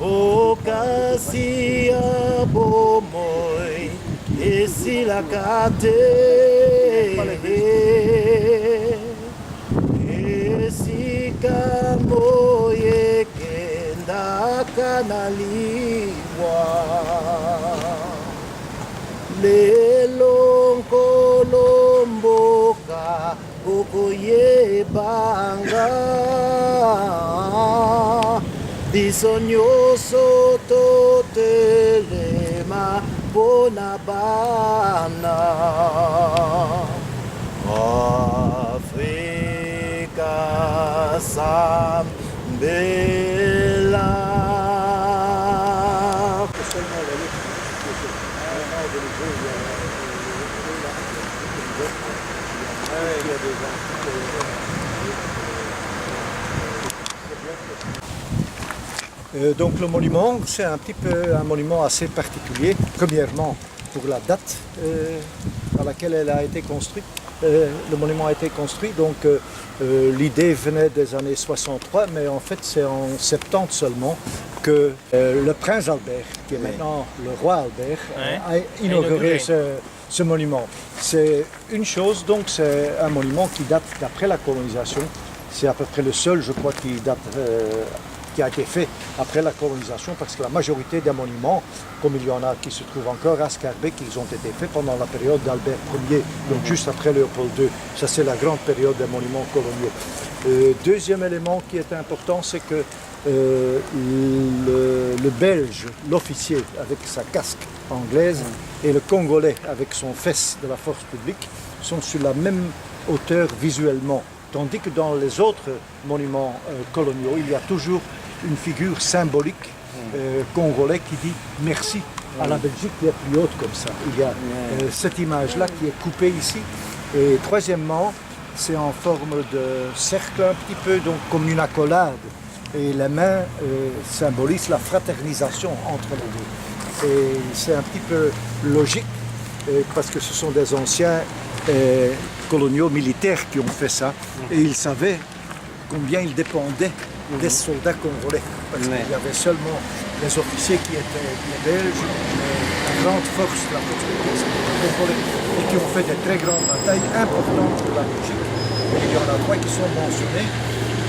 Okasia bomoi esilakate esikamoye kenda kanaliwa lelo nkolomboka okoyebanga biso nyonso totelema mpona bana Afrika sambela. Donc le monument, c'est un petit peu un monument assez particulier. Premièrement, pour la date à laquelle elle a été construite. Le monument a été construit, donc l'idée venait des années 63, mais en fait c'est en 70 seulement que le prince Albert, qui est maintenant le roi Albert, a inauguré ce monument. C'est une chose, donc c'est un monument qui date d'après la colonisation. C'est à peu près le seul, je crois, qui date qui a été fait après la colonisation, parce que la majorité des monuments, comme il y en a qui se trouvent encore à Schaerbeek, ils ont été faits pendant la période d'Albert Ier, donc juste après Léopold II. Ça, c'est la grande période des monuments coloniaux. Deuxième élément qui est important, c'est que le Belge, l'officier avec sa casque anglaise, et le Congolais avec son fess de la force publique sont sur la même hauteur visuellement. Tandis que dans les autres monuments coloniaux, il y a toujours une figure symbolique congolais qui dit merci à la Belgique qui est plus haute comme ça. Il y a cette image-là qui est coupée ici. Et troisièmement, c'est en forme de cercle un petit peu, donc comme une accolade. Et les mains symbolisent la fraternisation entre les deux. Et c'est un petit peu logique parce que ce sont des anciens coloniaux militaires qui ont fait ça. Et ils savaient combien ils dépendaient des soldats congolais. Parce qu'il y avait seulement les officiers qui étaient les Belges, la grande force de la force congolais, et qui ont fait de très grandes batailles importantes pour la Belgique. Et il y en a trois qui sont mentionnés.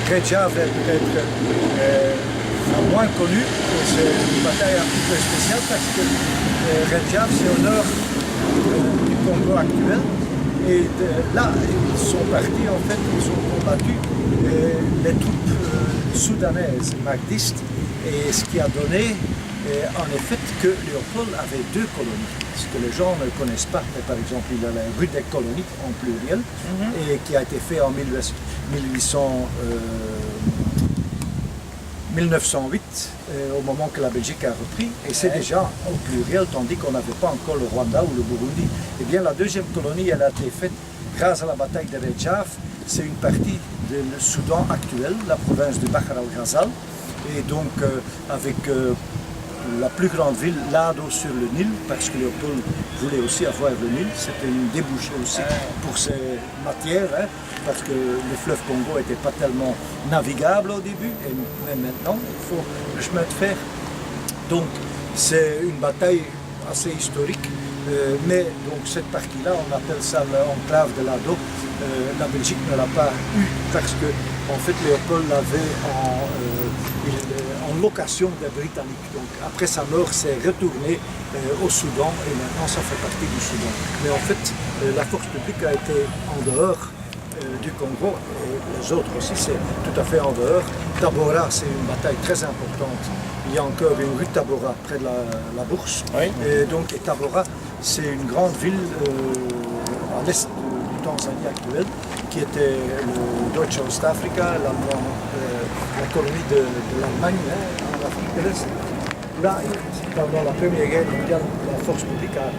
Redjaf est peut-être la moins connue. C'est une bataille un petit peu spéciale parce que Redjaf, c'est au nord du Congo actuel. Et là, ils sont partis, en fait, ils ont combattu les troupes soudanaises, mahdistes, et ce qui a donné, en effet, que Léopold avait deux colonies. Ce que les gens ne connaissent pas, mais par exemple, il y a la rue des colonies en pluriel, et qui a été fait en 1908, au moment que la Belgique a repris, et c'est déjà au pluriel, tandis qu'on n'avait pas encore le Rwanda ou le Burundi. Eh bien, la deuxième colonie, elle a été faite grâce à la bataille de Redjaf. C'est une partie du Soudan actuel, la province de Bahr al-Ghazal, et donc avec la plus grande ville, Lado sur le Nil, parce que Léopold voulait aussi avoir le Nil. C'était une débouchée aussi pour ces matières, parce que le fleuve Congo n'était pas tellement navigable au début, mais maintenant il faut le chemin de fer. Donc c'est une bataille assez historique, mais donc cette partie-là, on appelle ça l'enclave de Lado. La Belgique ne l'a pas eu parce que en fait Léopold l'avait en location des Britanniques. Donc après sa mort, c'est retourné au Soudan et maintenant ça fait partie du Soudan. Mais en fait, la force publique a été en dehors du Congo et les autres aussi, c'est tout à fait en dehors. Tabora, c'est une bataille très importante. Il y a encore une rue Tabora près de la bourse. Oui. Et donc Tabora, c'est une grande ville à l'est du Tanzanie actuelle qui était le Deutsche Ostafrika, la colonie de l'Allemagne en Afrique de l'Est. Là, pendant la Première Guerre mondiale, la force publique a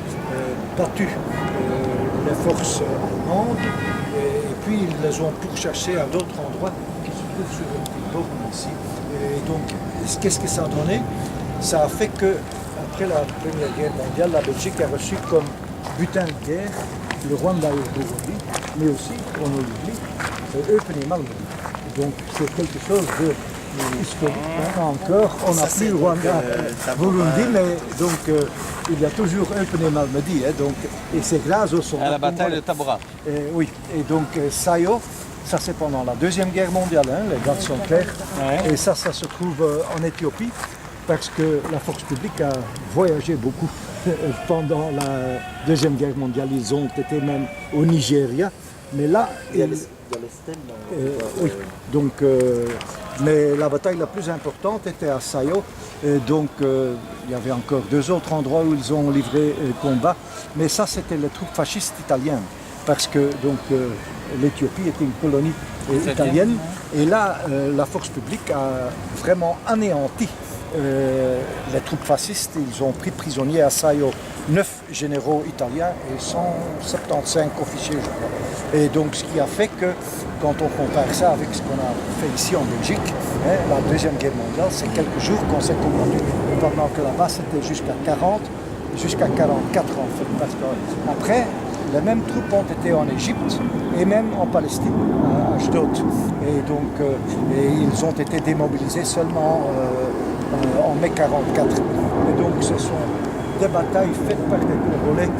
battu les forces allemandes et puis ils les ont pourchassés à d'autres endroits qui se trouvent sur le petit borne ici. Et donc, qu'est-ce que ça a donné? Ça a fait que, après la Première Guerre mondiale, la Belgique a reçu comme butin de guerre le Rwanda et le Burundi. mais aussi, on oublie, Eupen Malmö. Donc c'est quelque chose de historique. Hein. Encore, on n'a plus Rwanda, Burundi, mais donc il y a toujours Eupen Malmedy. Hein, donc, et c'est grâce au soldats. À la bataille de Tabora. Oui, et donc Sayo, ça c'est pendant la Deuxième Guerre mondiale, hein, les dates sont claires. Ouais. Et ça se trouve en Éthiopie, parce que la force publique a voyagé beaucoup pendant la Deuxième Guerre mondiale. Ils ont été même au Nigeria, mais là, oui, donc, mais la bataille la plus importante était à Sayo. Et donc, il y avait encore 2 autres endroits où ils ont livré combat. Mais ça, c'était les troupes fascistes italiennes. Parce que donc, l'Éthiopie était une colonie italienne. Et là, la force publique a vraiment anéanti les troupes fascistes. Ils ont pris prisonniers à Sayo 9 généraux italiens et 175 officiers, je crois. Et donc, ce qui a fait que, quand on compare ça avec ce qu'on a fait ici en Belgique, hein, la Deuxième Guerre mondiale, c'est quelques jours qu'on s'est combattu, pendant que là-bas, c'était jusqu'à 40, jusqu'à 44 en fait. Parce qu'après, les mêmes troupes ont été en Égypte et même en Palestine, à Ashdod. Et donc, et ils ont été démobilisés seulement en mai 44. Et donc, ce sont des batailles faites par des Congolais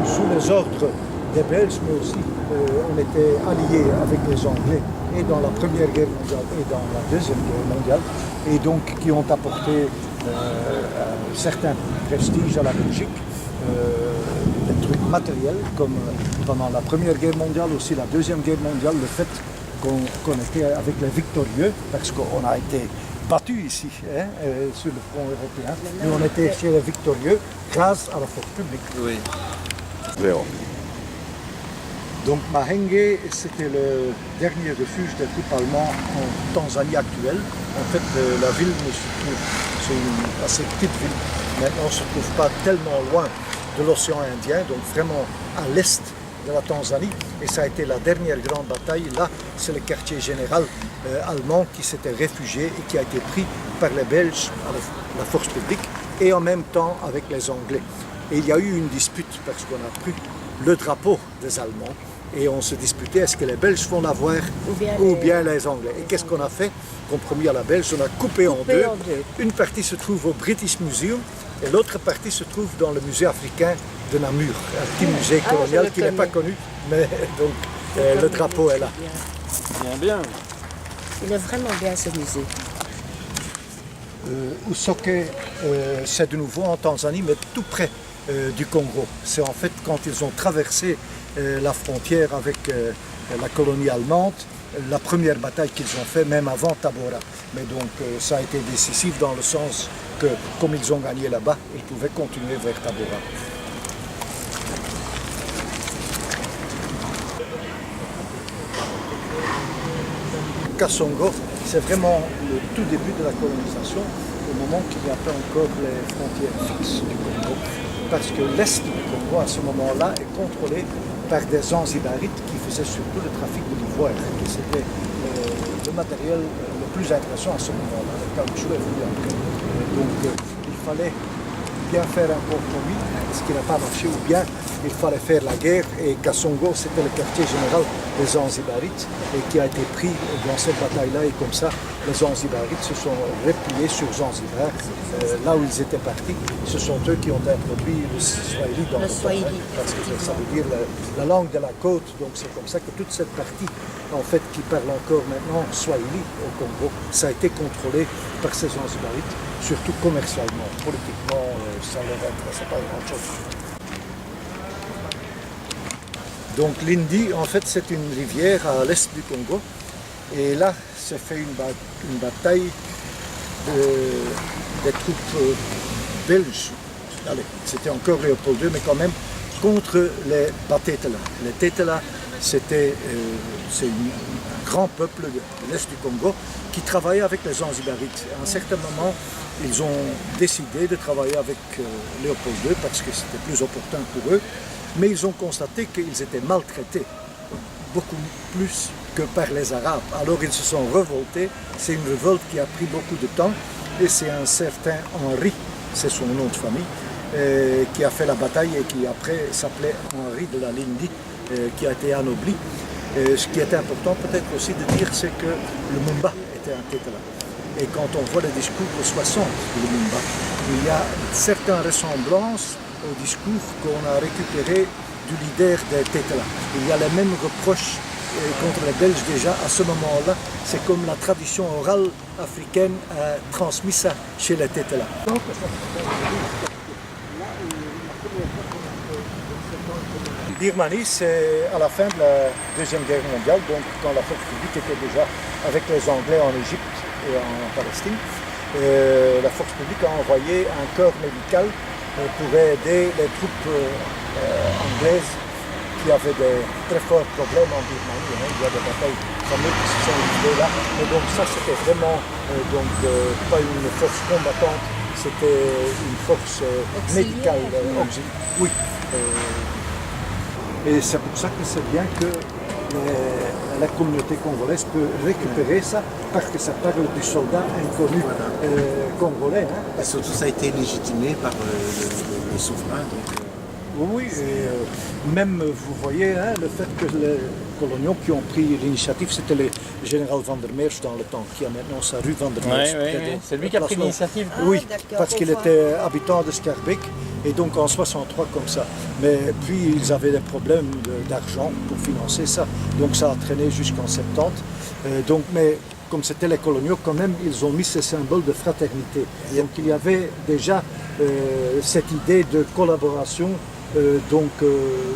sous les ordres des Belges, mais aussi on était alliés avec les Anglais et dans la Première Guerre mondiale et dans la Deuxième Guerre mondiale, et donc qui ont apporté un certain prestige à la Belgique, des trucs matériels comme pendant la Première Guerre mondiale, aussi la Deuxième Guerre mondiale, le fait qu'on était avec les victorieux, parce qu'on a été battus ici, hein, sur le front européen, mais on était chez les victorieux grâce à la force publique. Oui. Donc Mahenge, c'était le dernier refuge des troupes allemandes en Tanzanie actuelle. En fait, la ville ne se trouve, c'est une assez petite ville, mais on ne se trouve pas tellement loin de l'océan Indien, donc vraiment à l'est de la Tanzanie. Et ça a été la dernière grande bataille. Là, c'est le quartier général allemand qui s'était réfugié et qui a été pris par les Belges, la force publique, et en même temps avec les Anglais. Et il y a eu une dispute parce qu'on a pris le drapeau des Allemands. Et on se disputait, est-ce que les Belges vont l'avoir ou bien les Anglais. Et qu'est-ce qu'on a fait? Compromis à la Belge, on a coupé en deux. Une partie se trouve au British Museum et l'autre partie se trouve dans le musée africain de Namur, un petit musée colonial qui n'est pas connu, mais donc le drapeau est là. Bien. Il est vraiment bien ce musée. Usoke, c'est de nouveau en Tanzanie, mais tout près du Congo. C'est en fait quand ils ont traversé la frontière avec la colonie allemande, la première bataille qu'ils ont fait, même avant Tabora. Mais donc ça a été décisif dans le sens que, comme ils ont gagné là-bas, ils pouvaient continuer vers Tabora. Kasongo, c'est vraiment le tout début de la colonisation, au moment qu'il n'y a pas encore les frontières fixes du Congo. Parce que l'est du Congo, à ce moment-là, est contrôlé par des Zanzibarites qui faisaient surtout le trafic de l'ivoire. C'était le matériel le plus intéressant à ce moment-là. Le caoutchouc est venu après. Donc il fallait bien faire un compromis, ce qui n'a pas marché, ou bien il fallait faire la guerre. Et Kasongo, c'était le quartier général des Zanzibarites et qui a été pris dans cette bataille-là. Et comme ça, les Zanzibarites se sont repliés sur Zanzibar, là où ils étaient partis. Ce sont eux qui ont introduit le Swahili dans le Swahili, parce que ça veut dire la langue de la côte. Donc c'est comme ça que toute cette partie, en fait, qui parle encore maintenant Swahili au Congo, ça a été contrôlé par ces Zanzibarites, surtout commercialement. Politiquement, ça ne leur intéressait pas grand-chose. Donc l'Indi, en fait, c'est une rivière à l'est du Congo. Et là, s'est fait une bataille des troupes belges. Allez, c'était encore Léopold II, mais quand même contre les Batetela. Les Tetela, c'est un grand peuple de l'est du Congo qui travaillait avec les Zanzibarites. À un certain moment, ils ont décidé de travailler avec Léopold II parce que c'était plus opportun pour eux, mais ils ont constaté qu'ils étaient maltraités, beaucoup plus que par les Arabes. Alors ils se sont révoltés. C'est une révolte qui a pris beaucoup de temps et c'est un certain Henri, c'est son nom de famille, qui a fait la bataille et qui après s'appelait Henri de la Lindi, qui a été anobli. Ce qui est important peut-être aussi de dire, c'est que le Mumba était un Tétala. Et quand on voit les discours aux 60 de Lumumba, il y a certaines ressemblances au discours qu'on a récupéré du leader des Tétala. Il y a les mêmes reproches contre les Belges déjà à ce moment-là. C'est comme la tradition orale africaine a transmis ça chez les Tétala. Birmanie, c'est à la fin de la Deuxième Guerre mondiale, donc quand la force publique était déjà avec les Anglais en Égypte et en Palestine. La force publique a envoyé un corps médical pour aider les troupes anglaises qui avaient des très forts problèmes en Birmanie. Il y a des batailles fameuses qui se sont livrées là. Mais donc ça, c'était vraiment pas une force combattante, c'était une force médicale. Oui. Et c'est pour ça que c'est bien que la communauté congolaise peut récupérer ça, parce que ça parle du soldat inconnu congolais. Et surtout, ça a été légitimé par le souverain. Oui, et même vous voyez le fait que les coloniaux qui ont pris l'initiative, c'était le général Van der Meers dans le temps, qui a maintenant sa rue Van der Meers. C'est lui qui a pris l'initiative. Oui, parce qu'il était habitant de Schaerbeek, et donc en 63 comme ça. Mais puis ils avaient des problèmes d'argent pour financer ça, donc ça a traîné jusqu'en 70. Mais comme c'était les coloniaux, quand même, ils ont mis ce symbole de fraternité. Donc il y avait déjà cette idée de collaboration.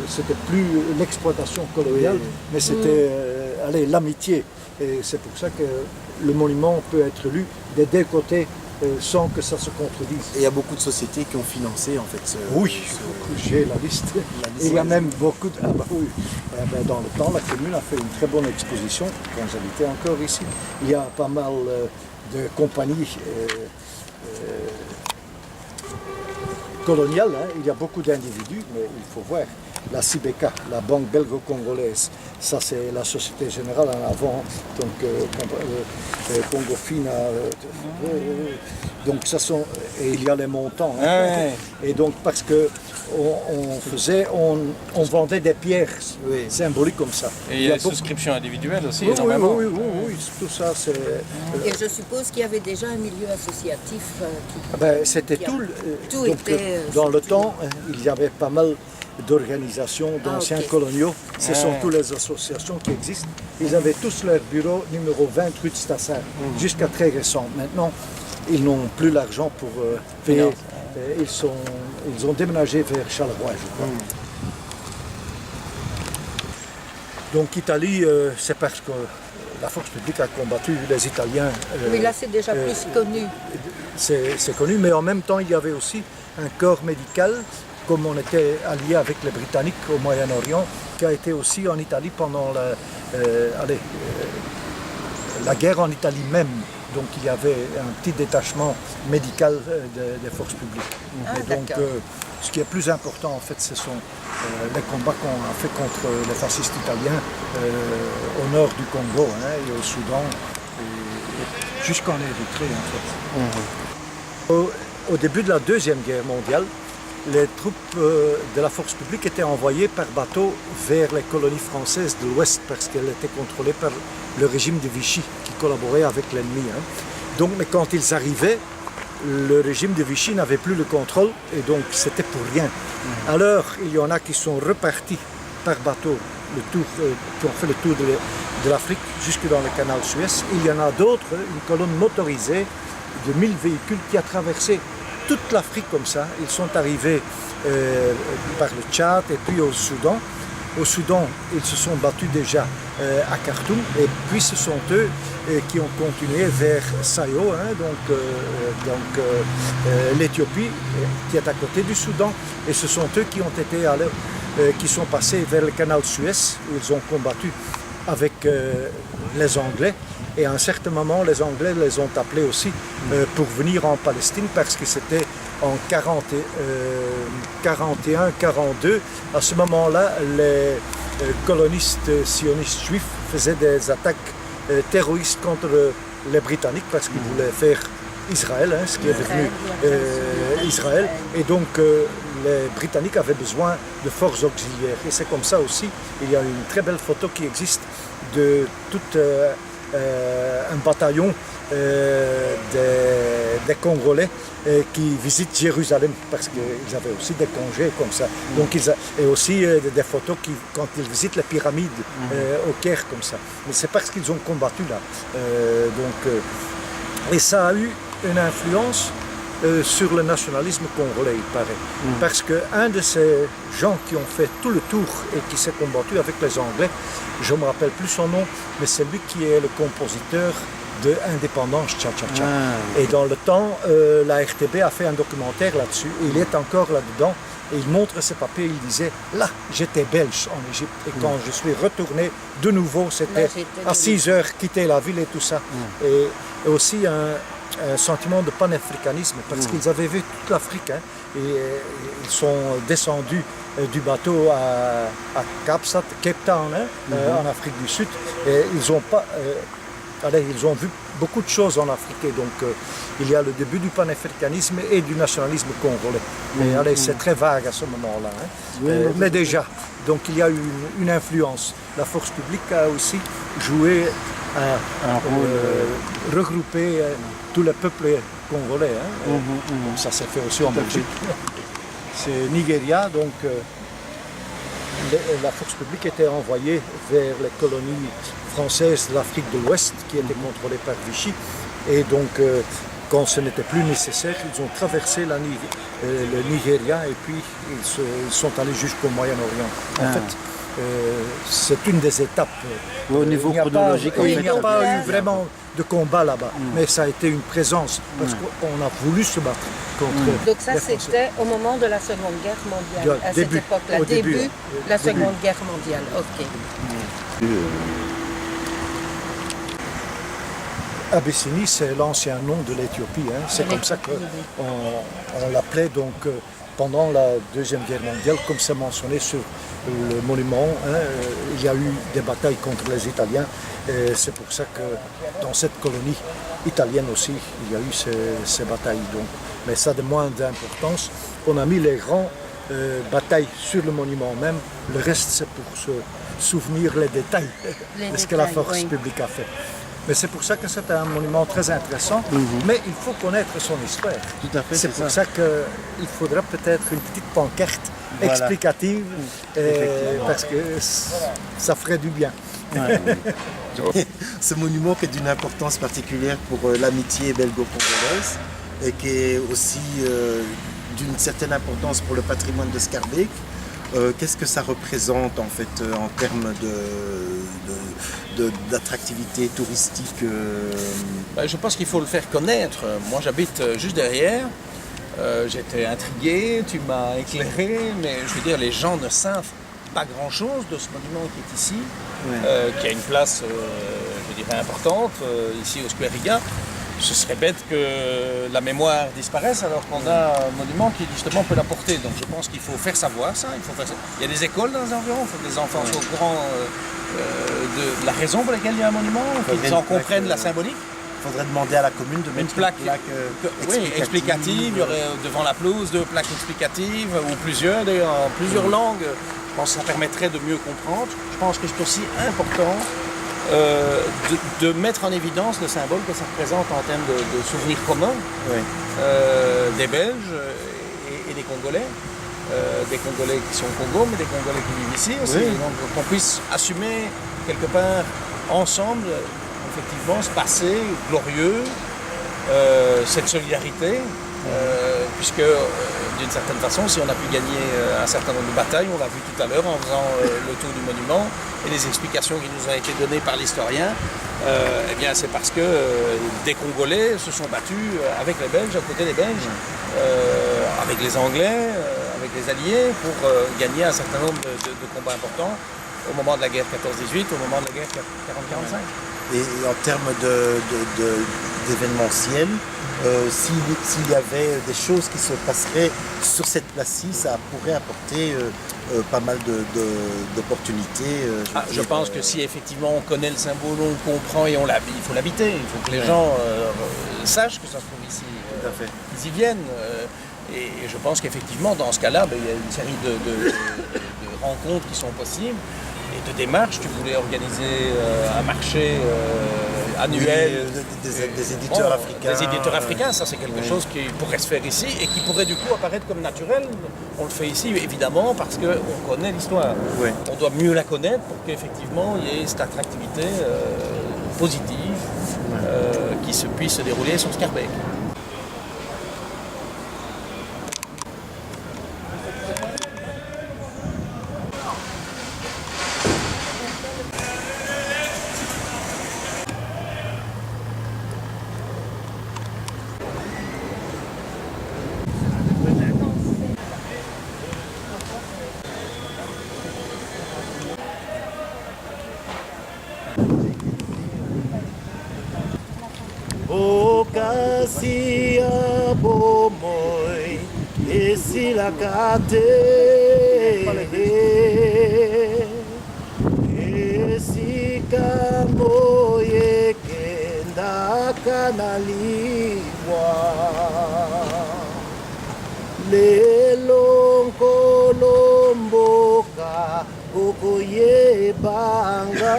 C'était plus l'exploitation coloniale, mais c'était l'amitié. Et c'est pour ça que le monument peut être lu des deux côtés sans que ça se contredise. Et il y a beaucoup de sociétés qui ont financé en fait J'ai la liste. Et il y a même beaucoup de... dans le temps, la commune a fait une très bonne exposition, quand j'habitais encore ici. Il y a pas mal de compagnies coloniale, il y a beaucoup d'individus, mais il faut voir. La CIBECA, la Banque belgo-congolaise, ça c'est la Société Générale en avant, Congo Fina, donc ça sont, et il y a les montants. Et donc parce que on vendait des pierres symboliques comme ça. Et il y a des souscriptions individuelles aussi, oui, énormément. Oui, tout ça c'est... Et je suppose qu'il y avait déjà un milieu associatif c'était tout. Tout était... Dans le temps, il y avait pas mal d'organisations d'anciens coloniaux. Ce sont toutes les associations qui existent. Ils avaient tous leur bureau numéro 20 rue de Stassin, jusqu'à très récent. Maintenant, ils n'ont plus l'argent pour payer. Ils ont déménagé vers Charleroi, je crois. Donc Italie, c'est parce que la force publique a combattu les Italiens. Oui, là c'est déjà plus connu. C'est connu, mais en même temps, il y avait aussi un corps médical, comme on était allié avec les Britanniques au Moyen-Orient, qui a été aussi en Italie pendant la guerre en Italie même. Donc il y avait un petit détachement médical des forces publiques. Et donc ce qui est plus important en fait, ce sont les combats qu'on a fait contre les fascistes italiens au nord du Congo et au Soudan, et jusqu'en Érythrée en fait. Au début de la Deuxième Guerre mondiale, les troupes de la force publique étaient envoyées par bateau vers les colonies françaises de l'Ouest parce qu'elles étaient contrôlées par le régime de Vichy qui collaborait avec l'ennemi. Donc, mais quand ils arrivaient, le régime de Vichy n'avait plus le contrôle et donc c'était pour rien. Alors, il y en a qui sont repartis par bateau, qui ont fait le tour de l'Afrique jusque dans le canal Suez. Il y en a d'autres, une colonne motorisée de 1000 véhicules qui a traversé toute l'Afrique comme ça. Ils sont arrivés par le Tchad et puis au Soudan. Au Soudan, ils se sont battus déjà à Khartoum et puis ce sont eux qui ont continué vers Sayo, l'Éthiopie qui est à côté du Soudan, et ce sont eux qui ont été qui sont passés vers le canal Suez où ils ont combattu avec les Anglais. Et à un certain moment, les Anglais les ont appelés aussi pour venir en Palestine parce que c'était en 41-42. À ce moment-là, les colonistes sionistes juifs faisaient des attaques terroristes contre les Britanniques parce qu'ils voulaient faire Israël, ce qui est devenu Israël. Et donc les Britanniques avaient besoin de forces auxiliaires. Et c'est comme ça aussi, il y a une très belle photo qui existe de tout un bataillon des Congolais qui visitent Jérusalem parce qu'ils avaient aussi des congés comme ça. Donc et aussi des photos quand ils visitent les pyramides au Caire comme ça. Mais c'est parce qu'ils ont combattu là. Et ça a eu une influence sur le nationalisme congolais, il paraît. Parce qu'un de ces gens qui ont fait tout le tour et qui s'est combattu avec les Anglais, je ne me rappelle plus son nom, mais c'est lui qui est le compositeur de Indépendance Tcha-Tcha-Tcha. Et dans le temps, la RTB a fait un documentaire là-dessus, et il est encore là-dedans, et il montre ses papiers, il disait, là, j'étais belge en Égypte, et quand je suis retourné de nouveau, c'était à 6 heures, quitter la ville et tout ça. Et aussi un sentiment de panafricanisme, parce qu'ils avaient vu toute l'Afrique, et ils sont descendus du bateau à Cape Town, en Afrique du Sud, et ils ont vu beaucoup de choses en Afrique, et donc il y a le début du panafricanisme et du nationalisme congolais. Mais c'est très vague à ce moment-là. Mais déjà, donc il y a eu une influence. La force publique a aussi joué à regrouper tous les peuples congolais. Donc ça s'est fait aussi en Belgique. C'est Nigeria, donc la force publique était envoyée vers les colonies françaises de l'Afrique de l'Ouest qui étaient contrôlées par Vichy. Et donc, quand ce n'était plus nécessaire, ils ont traversé le Nigeria et puis ils sont allés jusqu'au Moyen-Orient. En fait, c'est une des étapes. Au niveau chronologique, il n'y a pas eu vraiment de combat là-bas, mais ça a été une présence parce qu'on a voulu se battre contre. Donc ça les Français. c'était au moment de la Seconde Guerre mondiale, à cette époque-là, au début début, de la Seconde Guerre mondiale. Ok. Abyssinie, c'est l'ancien nom de l'Éthiopie. C'est comme ça qu'on l'appelait donc pendant la Deuxième Guerre mondiale, comme c'est mentionné sur le monument. Il y a eu des batailles contre les Italiens. C'est pour ça que dans cette colonie italienne aussi, il y a eu ces batailles. Donc. Mais ça de moins d'importance. On a mis les grands batailles sur le monument même. Le reste, c'est pour se souvenir les détails de ce que la force publique a fait. Mais c'est pour ça que c'est un monument très intéressant, mais il faut connaître son histoire. Tout à fait, c'est pour ça qu'il faudra peut-être une petite pancarte explicative, parce que ça ferait du bien. Ce monument qui est d'une importance particulière pour l'amitié belgo-congolaise et qui est aussi d'une certaine importance pour le patrimoine de Schaerbeek. Qu'est-ce que ça représente en fait en termes d'attractivité touristique Je pense qu'il faut le faire connaître. Moi j'habite juste derrière. J'étais intrigué, tu m'as éclairé, mais je veux dire, les gens ne savent pas grand-chose de ce monument qui est ici, qui a une place, je dirais, importante, ici au Square Riga. Ce serait bête que la mémoire disparaisse alors qu'on a un monument qui justement peut l'apporter. Donc je pense qu'il faut faire savoir ça. Il y a des écoles dans les environs, il faut que les enfants soient au courant de la raison pour laquelle il y a un monument, qu'ils en comprennent la symbolique. Il faudrait demander à la commune de mettre une plaque explicative. Il y aurait devant la pelouse 2 plaques explicatives, ou plusieurs d'ailleurs, en plusieurs langues. Je pense que ça permettrait de mieux comprendre. Je pense que c'est aussi important de mettre en évidence le symbole que ça représente en termes de souvenirs communs des Belges et des Congolais. Des Congolais qui sont au Congo, mais des Congolais qui vivent ici aussi. Donc qu'on puisse assumer quelque part ensemble effectivement ce passé glorieux, cette solidarité, puisque d'une certaine façon, si on a pu gagner un certain nombre de batailles, on l'a vu tout à l'heure en faisant le tour du monument, et les explications qui nous ont été données par l'historien, eh bien c'est parce que des Congolais se sont battus avec les Belges, à côté des Belges, avec les Anglais, avec les Alliés, pour gagner un certain nombre de combats importants au moment de la guerre 14-18, au moment de la guerre 40-45. Et en termes d'événementiel, s'il y avait des choses qui se passeraient sur cette place-ci, ça pourrait apporter pas mal d'opportunités. Je pense que si effectivement on connaît le symbole, on le comprend et il faut l'habiter. Il faut que les gens sachent que ça se trouve ici. Tout à fait. Ils y viennent. Et je pense qu'effectivement, dans ce cas-là, il y a une série de rencontres qui sont possibles et de démarches. Tu voulais organiser un marché annuel. Oui, des éditeurs africains. Des éditeurs africains, ça c'est quelque chose qui pourrait se faire ici et qui pourrait du coup apparaître comme naturel. On le fait ici évidemment parce qu'on connaît l'histoire. Oui. On doit mieux la connaître pour qu'effectivement il y ait cette attractivité positive qui puisse se dérouler sur Scarbeck. Okasia bomoi esilakate esika moye kenda kanaliwa lelo nkolomboka okoyebanga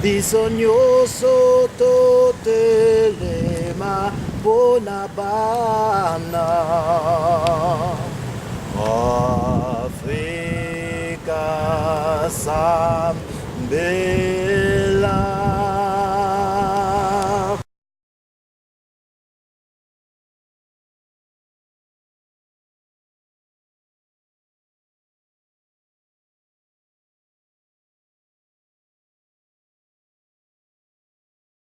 biso nyonso totelema mpona bana